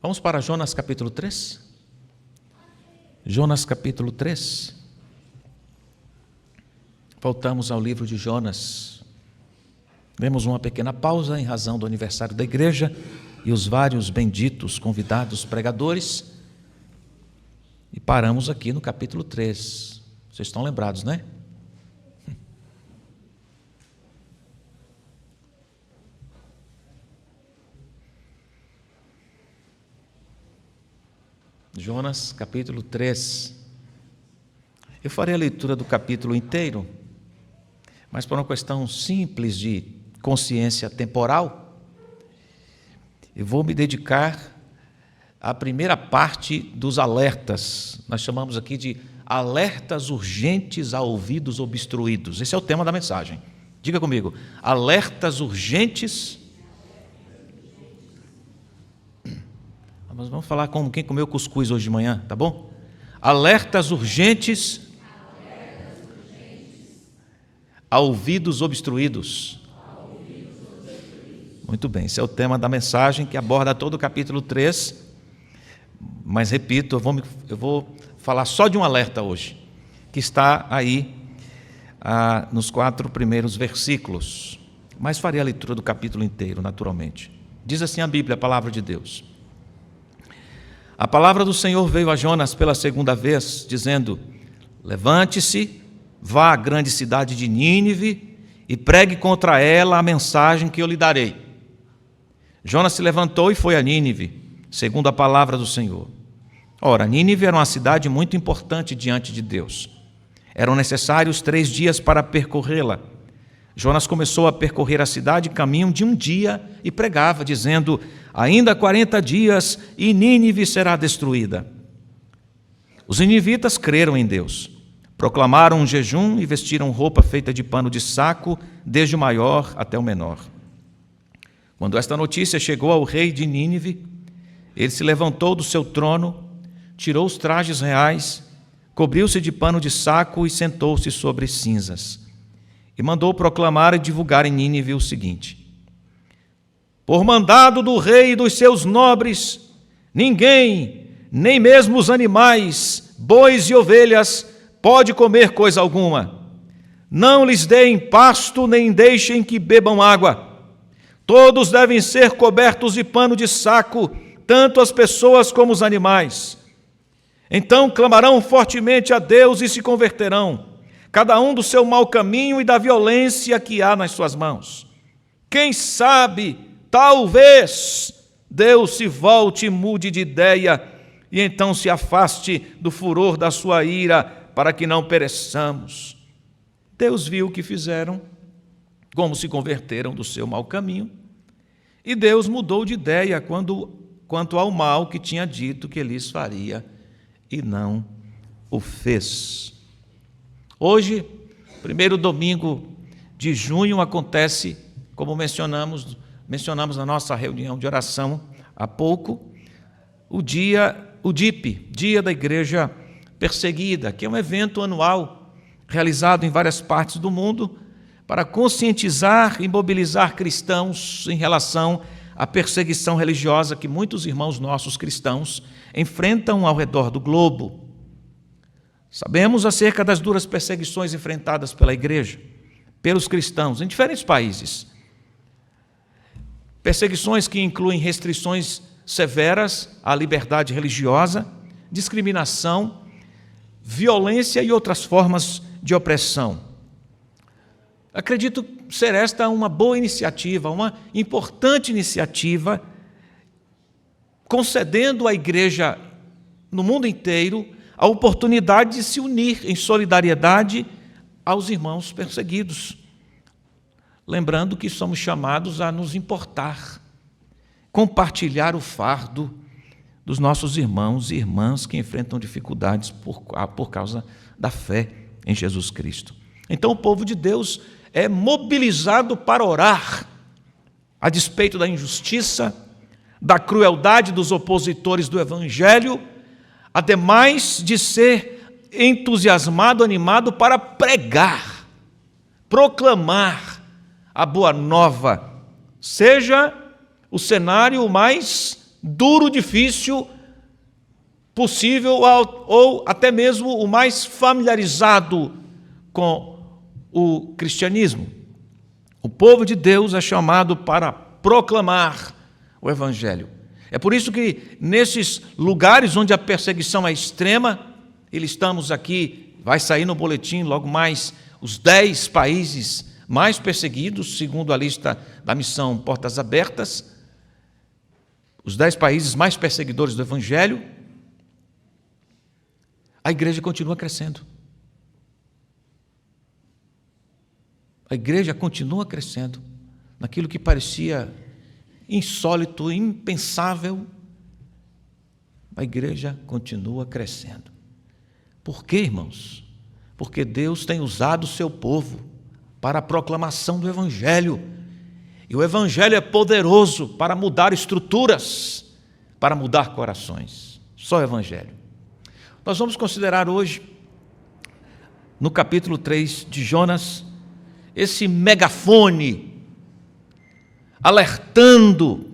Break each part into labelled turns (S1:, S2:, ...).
S1: Vamos para Jonas capítulo 3? Jonas capítulo 3. Voltamos ao livro de Jonas. Demos uma pequena pausa em razão do aniversário da igreja e os vários benditos convidados pregadores. E paramos aqui no capítulo 3. Vocês estão lembrados, né? Jonas, capítulo 3. Eu farei a leitura do capítulo inteiro, mas por uma questão simples de consciência temporal, eu vou me dedicar à primeira parte dos alertas. Nós chamamos aqui de alertas urgentes a ouvidos obstruídos. Esse é o tema da mensagem. Diga comigo, alertas urgentes. Mas vamos falar como quem comeu cuscuz hoje de manhã, tá bom? Alertas urgentes a ouvidos obstruídos. Muito bem, esse é o tema da mensagem que aborda todo o capítulo 3. Mas repito, eu vou falar só de um alerta hoje, que está aí nos 4 primeiros versículos. Mas farei a leitura do capítulo inteiro, naturalmente. Diz assim a Bíblia, a palavra de Deus. A palavra do Senhor veio a Jonas pela segunda vez, dizendo: levante-se, vá à grande cidade de Nínive e pregue contra ela a mensagem que eu lhe darei. Jonas se levantou e foi a Nínive, segundo a palavra do Senhor. Ora, Nínive era uma cidade muito importante diante de Deus. Eram necessários 3 dias para percorrê-la. Jonas começou a percorrer a cidade caminho de um dia e pregava, dizendo: ainda 40 dias e Nínive será destruída. Os ninivitas creram em Deus, proclamaram um jejum e vestiram roupa feita de pano de saco, desde o maior até o menor. Quando esta notícia chegou ao rei de Nínive, ele se levantou do seu trono, tirou os trajes reais, cobriu-se de pano de saco e sentou-se sobre cinzas. E mandou proclamar e divulgar em Nínive o seguinte: por mandado do rei e dos seus nobres, ninguém, nem mesmo os animais, bois e ovelhas, pode comer coisa alguma. Não lhes deem pasto, nem deixem que bebam água. Todos devem ser cobertos de pano de saco, tanto as pessoas como os animais. Então clamarão fortemente a Deus e se converterão, cada um do seu mau caminho e da violência que há nas suas mãos. Quem sabe, talvez, Deus se volte e mude de ideia, e então se afaste do furor da sua ira, para que não pereçamos. Deus viu o que fizeram, como se converteram do seu mau caminho, e Deus mudou de ideia quanto ao mal que tinha dito que lhes faria, e não o fez. Hoje, primeiro domingo de junho, acontece, como mencionamos na nossa reunião de oração há pouco, o DIP, Dia da Igreja Perseguida, que é um evento anual realizado em várias partes do mundo para conscientizar e mobilizar cristãos em relação à perseguição religiosa que muitos irmãos nossos cristãos enfrentam ao redor do globo. Sabemos acerca das duras perseguições enfrentadas pela igreja, pelos cristãos, em diferentes países. Perseguições que incluem restrições severas à liberdade religiosa, discriminação, violência e outras formas de opressão. Acredito ser esta uma boa iniciativa, uma importante iniciativa, concedendo à igreja no mundo inteiro a oportunidade de se unir em solidariedade aos irmãos perseguidos. Lembrando que somos chamados a nos importar, compartilhar o fardo dos nossos irmãos e irmãs que enfrentam dificuldades por causa da fé em Jesus Cristo. Então o povo de Deus é mobilizado para orar, a despeito da injustiça, da crueldade dos opositores do Evangelho, ademais de ser entusiasmado, animado para pregar, proclamar a boa nova, seja o cenário mais duro, difícil possível, ou até mesmo o mais familiarizado com o cristianismo. O povo de Deus é chamado para proclamar o Evangelho. É por isso que nesses lugares onde a perseguição é extrema, estamos aqui, vai sair no boletim logo mais, os 10 países mais perseguidos, segundo a lista da missão Portas Abertas, os 10 países mais perseguidores do Evangelho, a igreja continua crescendo. A igreja continua crescendo naquilo que parecia insólito, impensável. A igreja continua crescendo. Por quê, irmãos? Porque Deus tem usado o seu povo para a proclamação do Evangelho. E o Evangelho é poderoso para mudar estruturas, para mudar corações. Só o Evangelho. Nós vamos considerar hoje, no capítulo 3 de Jonas, esse megafone alertando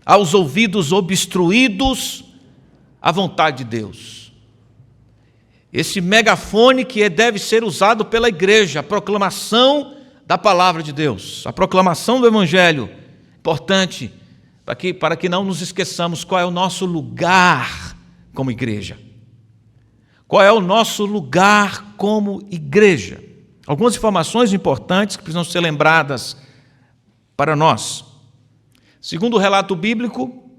S1: aos ouvidos obstruídos a vontade de Deus. Esse megafone que deve ser usado pela igreja, a proclamação da palavra de Deus, a proclamação do Evangelho, importante para que não nos esqueçamos qual é o nosso lugar como igreja. Qual é o nosso lugar como igreja? Algumas informações importantes que precisam ser lembradas para nós. Segundo o relato bíblico,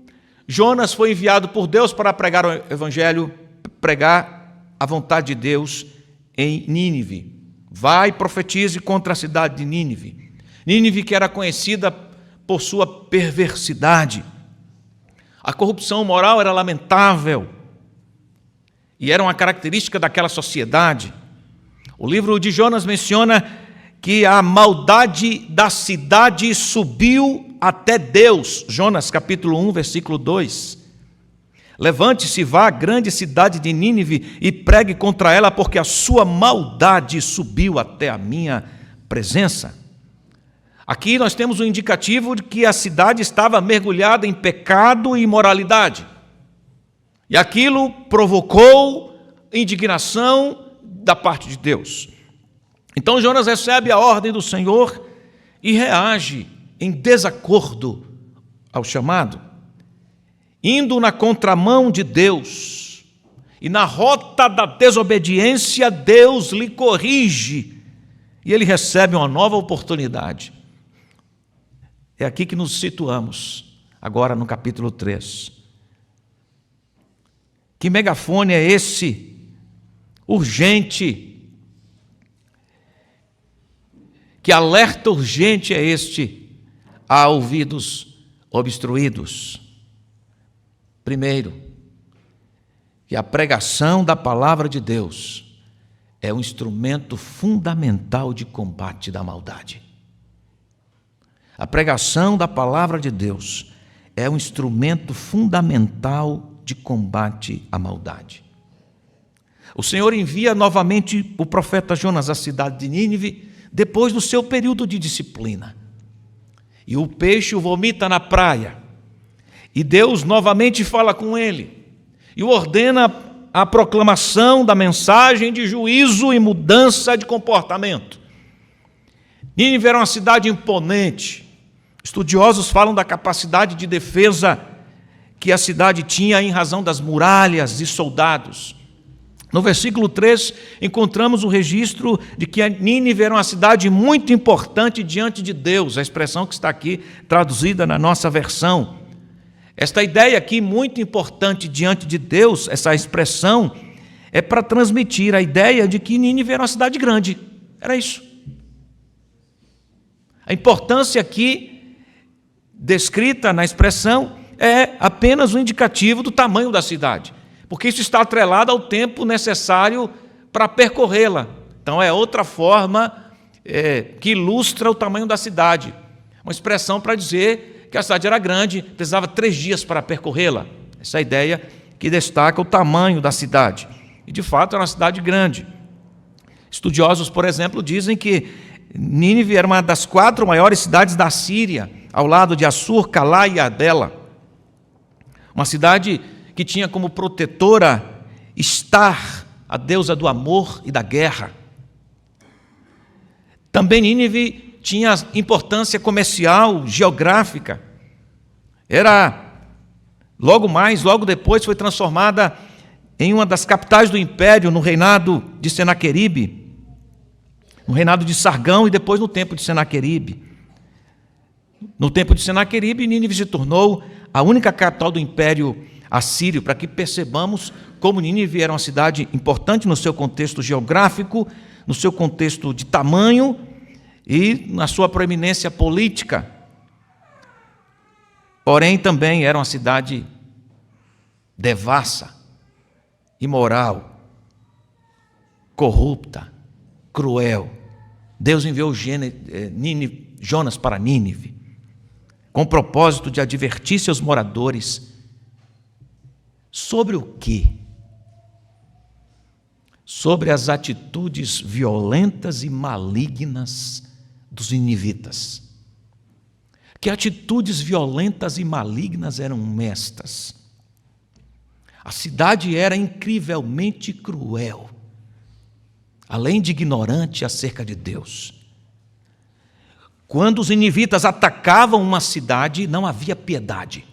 S1: Jonas foi enviado por Deus para pregar o Evangelho, pregar a vontade de Deus em Nínive. Vai e profetize contra a cidade de Nínive. Nínive que era conhecida por sua perversidade. A corrupção moral era lamentável e era uma característica daquela sociedade. O livro de Jonas menciona que a maldade da cidade subiu até Deus. Jonas capítulo 1, versículo 2. Levante-se, vá à grande cidade de Nínive e pregue contra ela, porque a sua maldade subiu até a minha presença. Aqui nós temos um indicativo de que a cidade estava mergulhada em pecado e imoralidade. E aquilo provocou indignação da parte de Deus. Então Jonas recebe a ordem do Senhor e reage em desacordo ao chamado, indo na contramão de Deus. E na rota da desobediência, Deus lhe corrige e ele recebe uma nova oportunidade. É aqui que nos situamos, agora no capítulo 3. Que megafone é esse? Urgente. Que alerta urgente é este a ouvidos obstruídos? Primeiro, que a pregação da palavra de Deus é um instrumento fundamental de combate da maldade. A pregação da palavra de Deus é um instrumento fundamental de combate à maldade. O Senhor envia novamente o profeta Jonas à cidade de Nínive depois do seu período de disciplina. E o peixe o vomita na praia. E Deus novamente fala com ele e o ordena a proclamação da mensagem de juízo e mudança de comportamento. Nínive era uma cidade imponente. Estudiosos falam da capacidade de defesa que a cidade tinha em razão das muralhas e soldados. No versículo 3, encontramos o registro de que a Nínive era uma cidade muito importante diante de Deus, a expressão que está aqui traduzida na nossa versão. Esta ideia aqui, muito importante diante de Deus, essa expressão, é para transmitir a ideia de que Nínive era uma cidade grande. Era isso. A importância aqui, descrita na expressão, é apenas um indicativo do tamanho da cidade, porque isso está atrelado ao tempo necessário para percorrê-la. Então é outra forma que ilustra o tamanho da cidade. Uma expressão para dizer que a cidade era grande, precisava 3 dias para percorrê-la. Essa é a ideia que destaca o tamanho da cidade. E de fato era uma cidade grande. Estudiosos, por exemplo, dizem que Nínive era uma das 4 maiores cidades da Síria, ao lado de Assur, Calá e Adela. Uma cidade que tinha como protetora Estar, a deusa do amor e da guerra. Também Nínive tinha importância comercial, geográfica. Logo depois foi transformada em uma das capitais do império no reinado de Senaqueribe, no reinado de Sargão e depois no tempo de Senaqueribe. No tempo de Senaqueribe, Nínive se tornou a única capital do império assírio, para que percebamos como Nínive era uma cidade importante no seu contexto geográfico, no seu contexto de tamanho e na sua proeminência política. Porém, também era uma cidade devassa, imoral, corrupta, cruel. Deus enviou Jonas para Nínive, com o propósito de advertir seus moradores sobre o quê? Sobre as atitudes violentas e malignas dos ninivitas. Que atitudes violentas e malignas eram estas? A cidade era incrivelmente cruel, além de ignorante acerca de Deus. Quando os ninivitas atacavam uma cidade, não havia piedade.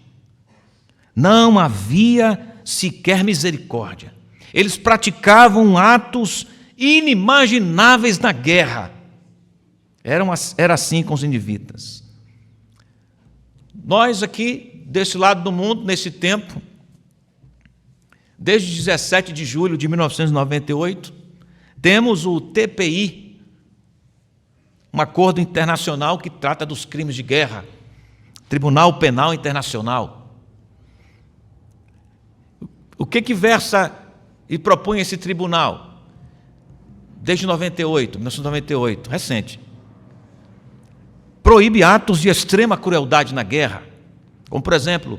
S1: Não havia sequer misericórdia. Eles praticavam atos inimagináveis na guerra. Era assim com os ninivitas. Nós aqui, desse lado do mundo, nesse tempo, desde 17 de julho de 1998, temos o TPI, um acordo internacional que trata dos crimes de guerra, Tribunal Penal Internacional. O que versa e propõe esse tribunal? Desde 1998, recente. Proíbe atos de extrema crueldade na guerra, como, por exemplo,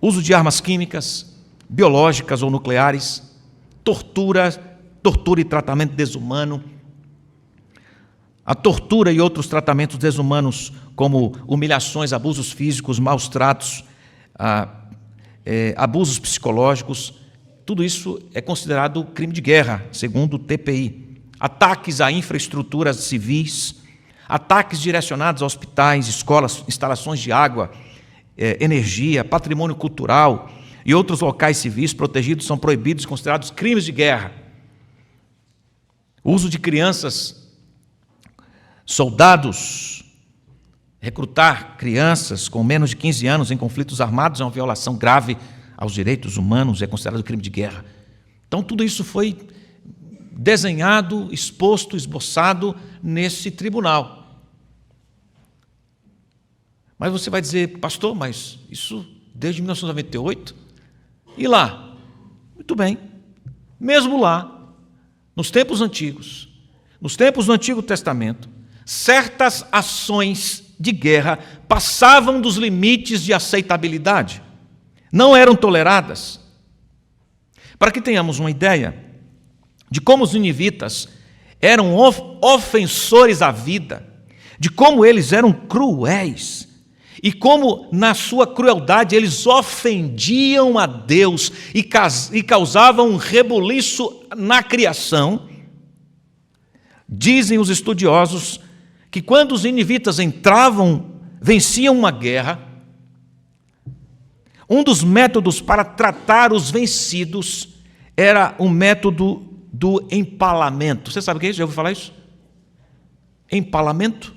S1: uso de armas químicas, biológicas ou nucleares, tortura e tratamento desumano. A tortura e outros tratamentos desumanos, como humilhações, abusos físicos, maus tratos, abusos psicológicos, tudo isso é considerado crime de guerra, segundo o TPI. Ataques a infraestruturas civis, ataques direcionados a hospitais, escolas, instalações de água, energia, patrimônio cultural e outros locais civis protegidos são proibidos e considerados crimes de guerra. O uso de crianças, soldados, recrutar crianças com menos de 15 anos em conflitos armados é uma violação grave aos direitos humanos, é considerado crime de guerra. Então, tudo isso foi desenhado, exposto, esboçado nesse tribunal. Mas você vai dizer, pastor, mas isso desde 1998? E lá? Muito bem. Mesmo lá, nos tempos antigos, nos tempos do Antigo Testamento, certas ações de guerra passavam dos limites de aceitabilidade. Não eram toleradas. Para que tenhamos uma ideia de como os ninivitas eram ofensores à vida, de como eles eram cruéis, e como na sua crueldade eles ofendiam a Deus e causavam um rebuliço na criação, dizem os estudiosos que quando os ninivitas venciam uma guerra, um dos métodos para tratar os vencidos era o método do empalamento. Você sabe o que é isso? Já ouviu falar isso? Empalamento?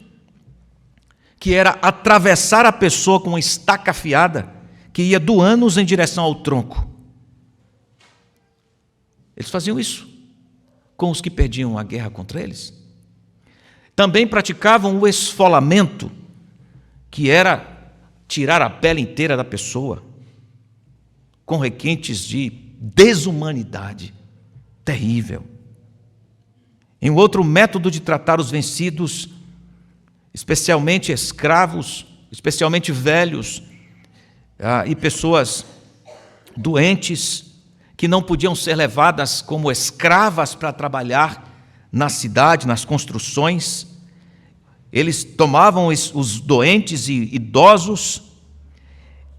S1: Que era atravessar a pessoa com uma estaca afiada que ia do ânus em direção ao tronco. Eles faziam isso com os que perdiam a guerra contra eles. Também praticavam o esfolamento, que era tirar a pele inteira da pessoa, com requintes de desumanidade terrível. Em outro método de tratar os vencidos, especialmente escravos, especialmente velhos, e pessoas doentes, que não podiam ser levadas como escravas para trabalhar na cidade, nas construções. Eles tomavam os doentes e idosos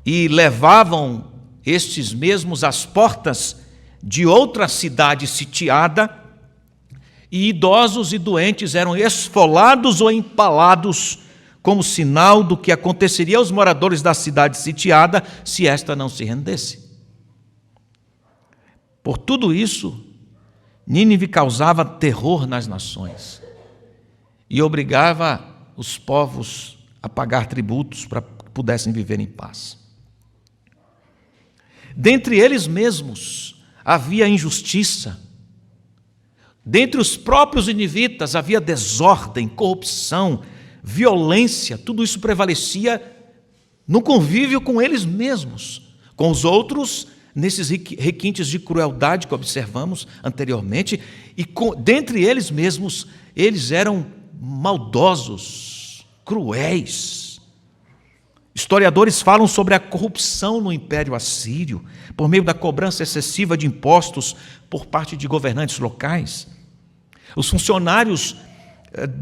S1: e levavam estes mesmos às portas de outra cidade sitiada, e idosos e doentes eram esfolados ou empalados como sinal do que aconteceria aos moradores da cidade sitiada se esta não se rendesse. Por tudo isso, Nínive causava terror nas nações e obrigava os povos a pagar tributos para que pudessem viver em paz. Dentre eles mesmos havia injustiça. Dentre os próprios ninivitas havia desordem, corrupção, violência. Tudo isso prevalecia no convívio com eles mesmos. Com os outros, nesses requintes de crueldade que observamos anteriormente, e dentre eles mesmos, eles eram maldosos, cruéis. Historiadores falam sobre a corrupção no Império Assírio, por meio da cobrança excessiva de impostos por parte de governantes locais. Os funcionários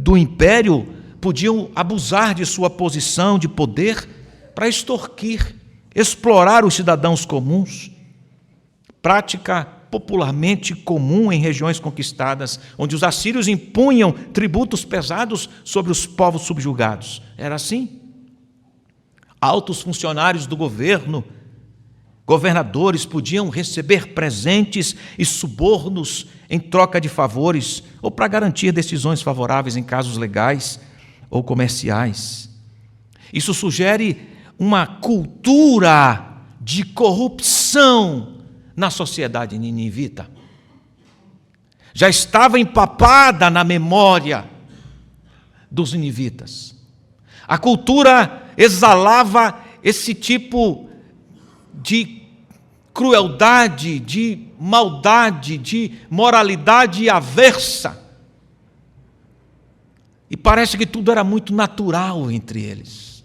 S1: do Império podiam abusar de sua posição de poder para extorquir, explorar os cidadãos comuns, prática popularmente comum em regiões conquistadas, onde os assírios impunham tributos pesados sobre os povos subjugados. Era assim. Altos funcionários do governo, governadores, podiam receber presentes e subornos em troca de favores ou para garantir decisões favoráveis em casos legais ou comerciais. Isso sugere uma cultura de corrupção na sociedade ninivita. Já estava empapada na memória dos ninivitas. A cultura exalava esse tipo de crueldade, de maldade, de moralidade aversa. E parece que tudo era muito natural entre eles.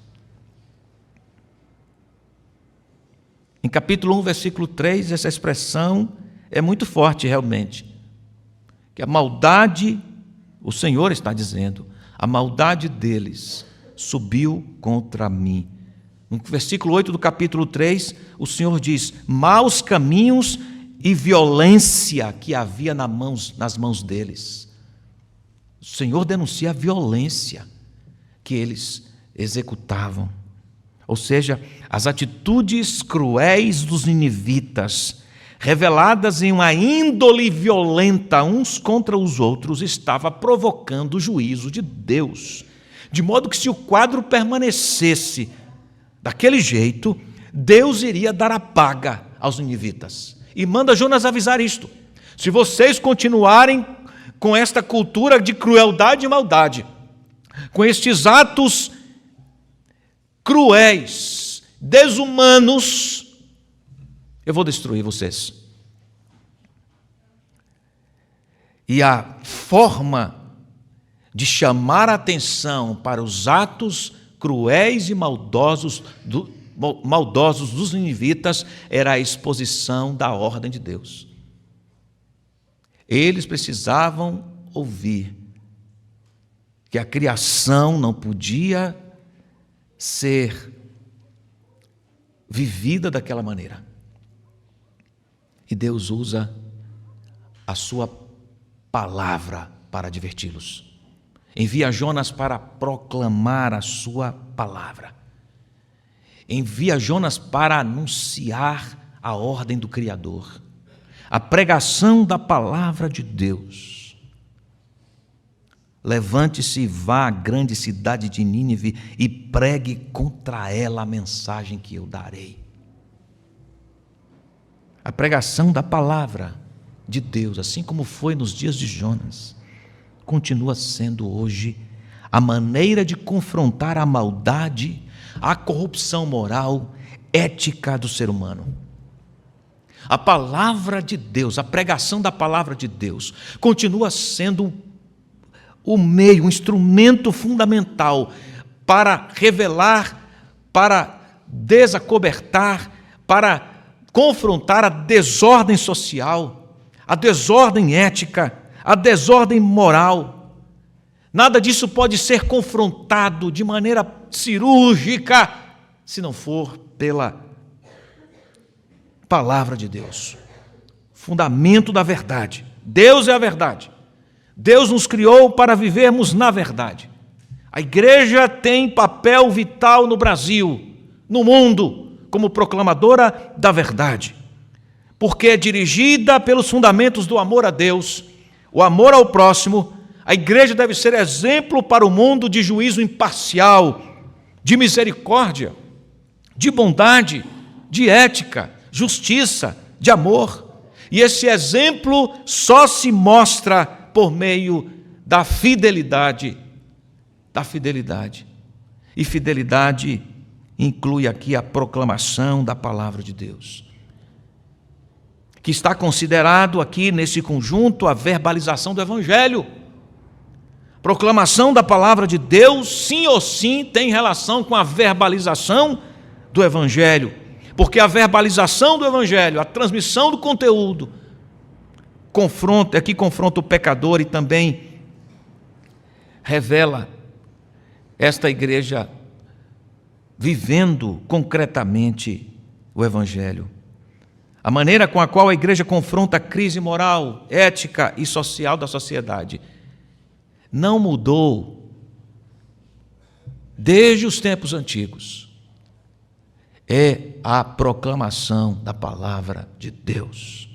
S1: Em capítulo 1, versículo 3, essa expressão é muito forte realmente. Que a maldade, o Senhor está dizendo, a maldade deles subiu contra mim. No versículo 8 do capítulo 3, o Senhor diz, maus caminhos e violência que havia nas mãos deles. O Senhor denuncia a violência que eles executavam. Ou seja, as atitudes cruéis dos ninivitas, reveladas em uma índole violenta uns contra os outros, estava provocando o juízo de Deus. De modo que se o quadro permanecesse daquele jeito, Deus iria dar a paga aos ninivitas. E manda Jonas avisar isto. Se vocês continuarem com esta cultura de crueldade e maldade, com estes atos cruéis, desumanos, eu vou destruir vocês. E a forma de chamar a atenção para os atos cruéis e maldosos dos ninivitas era a exposição da ordem de Deus. Eles precisavam ouvir que a criação não podia ser vivida daquela maneira. E Deus usa a sua palavra para adverti-los. Envia Jonas para proclamar a sua palavra. Envia Jonas para anunciar a ordem do Criador. A pregação da palavra de Deus. Levante-se e vá à grande cidade de Nínive e pregue contra ela a mensagem que eu darei. A pregação da palavra de Deus, assim como foi nos dias de Jonas, continua sendo hoje a maneira de confrontar a maldade, a corrupção moral, ética do ser humano. A palavra de Deus, a pregação da palavra de Deus, continua sendo o meio, um instrumento fundamental para revelar, para desacobertar, para confrontar a desordem social, a desordem ética, a desordem moral. Nada disso pode ser confrontado de maneira cirúrgica, se não for pela palavra de Deus, fundamento da verdade. Deus é a verdade. Deus nos criou para vivermos na verdade. A igreja tem papel vital no Brasil, no mundo, como proclamadora da verdade, porque é dirigida pelos fundamentos do amor a Deus, o amor ao próximo. A igreja deve ser exemplo para o mundo de juízo imparcial, de misericórdia, de bondade, de ética, justiça, de amor. E esse exemplo só se mostra por meio da fidelidade. Da fidelidade. E fidelidade inclui aqui a proclamação da palavra de Deus, que está considerado aqui nesse conjunto a verbalização do Evangelho. Proclamação da palavra de Deus, sim ou sim, tem relação com a verbalização do Evangelho, porque a verbalização do Evangelho, a transmissão do conteúdo, confronta o pecador e também revela esta igreja vivendo concretamente o Evangelho. A maneira com a qual a igreja confronta a crise moral, ética e social da sociedade não mudou desde os tempos antigos. É a proclamação da palavra de Deus.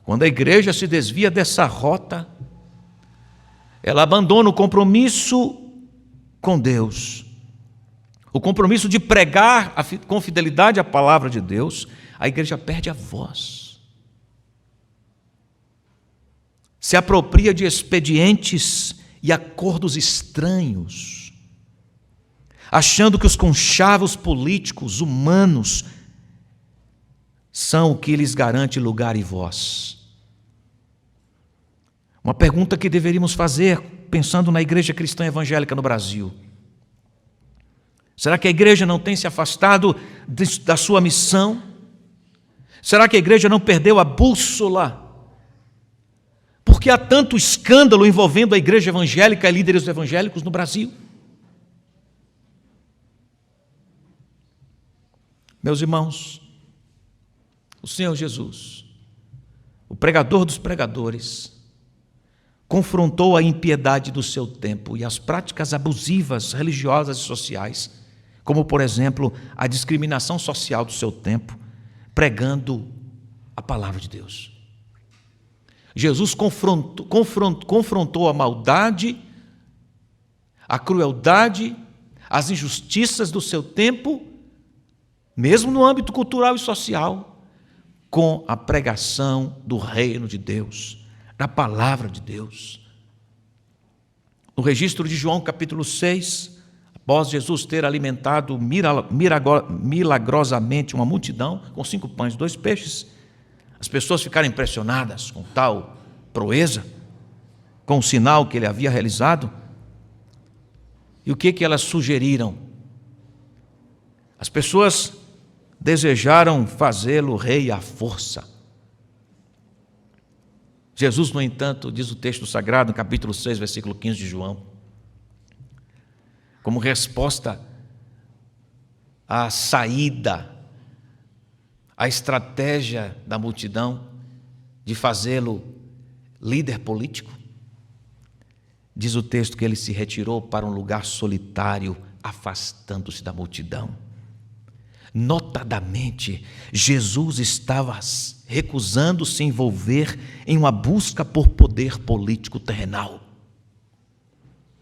S1: Quando a igreja se desvia dessa rota, ela abandona o compromisso com Deus, o compromisso de pregar com fidelidade a palavra de Deus. A igreja perde a voz, se apropria de expedientes e acordos estranhos, achando que os conchavos políticos humanos são o que lhes garante lugar e voz. Uma pergunta que deveríamos fazer, pensando na igreja cristã evangélica no Brasil: será que a igreja não tem se afastado da sua missão? Será que a igreja não perdeu a bússola? Por que há tanto escândalo envolvendo a igreja evangélica e líderes evangélicos no Brasil? Meus irmãos, o Senhor Jesus, o pregador dos pregadores, confrontou a impiedade do seu tempo e as práticas abusivas religiosas e sociais, como, por exemplo, a discriminação social do seu tempo, pregando a palavra de Deus. Jesus confrontou a maldade, a crueldade, as injustiças do seu tempo, mesmo no âmbito cultural e social, com a pregação do reino de Deus, da palavra de Deus. No registro de João capítulo 6, após Jesus ter alimentado milagrosamente uma multidão com 5 pães e 2 peixes, as pessoas ficaram impressionadas com tal proeza, com o sinal que ele havia realizado. E o que elas sugeriram? As pessoas desejaram fazê-lo rei à força. Jesus, no entanto, diz o texto sagrado, no capítulo 6, versículo 15 de João, como resposta à saída, à estratégia da multidão de fazê-lo líder político, diz o texto que ele se retirou para um lugar solitário, afastando-se da multidão. Notadamente, Jesus estava recusando se envolver em uma busca por poder político terrenal.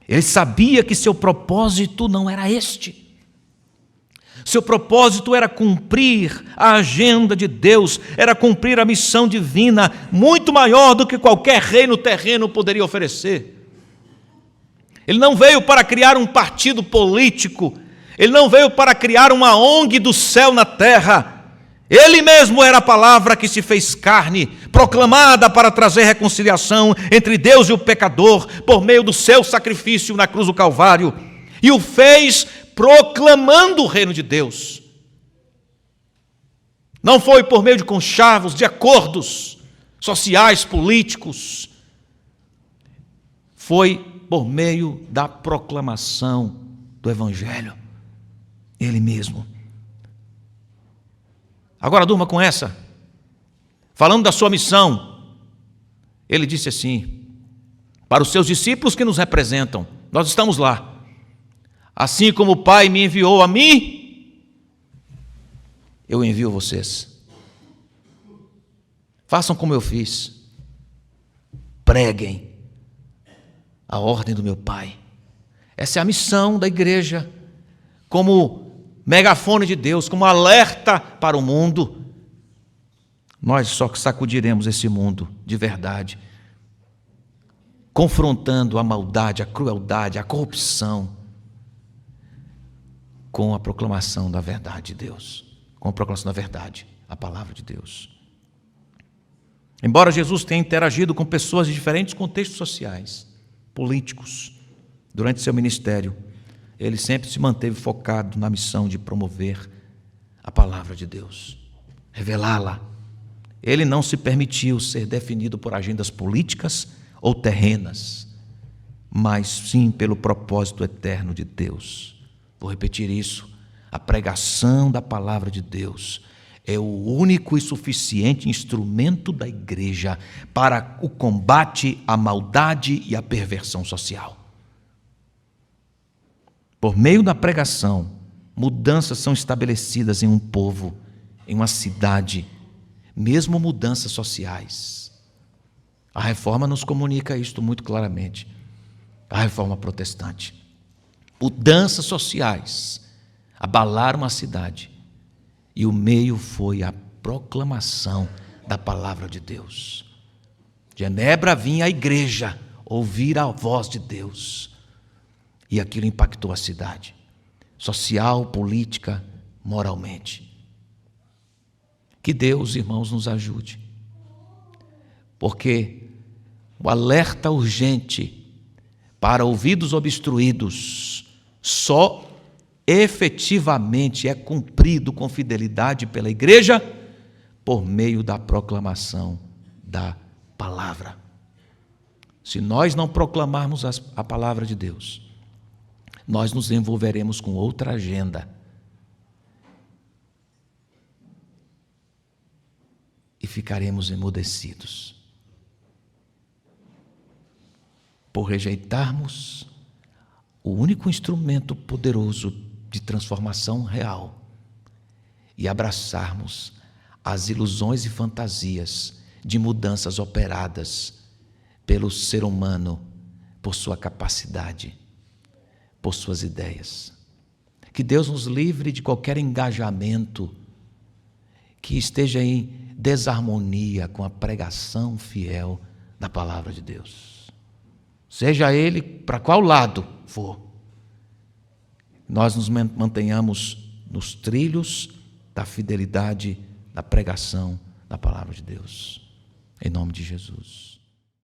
S1: Ele sabia que seu propósito não era este. Seu propósito era cumprir a agenda de Deus, era cumprir a missão divina, muito maior do que qualquer reino terreno poderia oferecer. Ele não veio para criar um partido político, ele não veio para criar uma ONG do céu na terra. Ele mesmo era a palavra que se fez carne, proclamada para trazer reconciliação entre Deus e o pecador, por meio do seu sacrifício na cruz do Calvário, e o fez proclamando o reino de Deus. Não foi por meio de conchavos, de acordos sociais, políticos. Foi por meio da proclamação do Evangelho. Ele mesmo. Agora durma com essa. Falando da sua missão, ele disse assim, para os seus discípulos que nos representam, nós estamos lá. Assim como o Pai me enviou a mim, eu envio vocês. Façam como eu fiz. Preguem a ordem do meu Pai. Essa é a missão da igreja, como megafone de Deus, como alerta para o mundo. Nós só sacudiremos esse mundo de verdade, confrontando a maldade, a crueldade, a corrupção, com a proclamação da verdade de Deus, com a proclamação da verdade, a palavra de Deus. Embora Jesus tenha interagido com pessoas de diferentes contextos sociais, políticos, durante seu ministério, ele sempre se manteve focado na missão de promover a palavra de Deus, revelá-la. Ele não se permitiu ser definido por agendas políticas ou terrenas, mas sim pelo propósito eterno de Deus. Vou repetir isso, a pregação da palavra de Deus é o único e suficiente instrumento da igreja para o combate à maldade e à perversão social. Por meio da pregação, mudanças são estabelecidas em um povo, em uma cidade, mesmo mudanças sociais. A reforma nos comunica isto muito claramente, a reforma protestante. Mudanças sociais abalaram a cidade e o meio foi a proclamação da palavra de Deus. De Genebra vinha a igreja ouvir a voz de Deus e aquilo impactou a cidade, social, política, moralmente. Que Deus, irmãos, nos ajude, porque o alerta urgente para ouvidos obstruídos só efetivamente é cumprido com fidelidade pela igreja por meio da proclamação da palavra. Se nós não proclamarmos a palavra de Deus, nós nos envolveremos com outra agenda e ficaremos emudecidos por rejeitarmos o único instrumento poderoso de transformação real e abraçarmos as ilusões e fantasias de mudanças operadas pelo ser humano, por sua capacidade, por suas ideias. Que Deus nos livre de qualquer engajamento que esteja em desarmonia com a pregação fiel da palavra de Deus. Seja ele para qual lado for, nós nos mantenhamos nos trilhos da fidelidade, da pregação da palavra de Deus. Em nome de Jesus.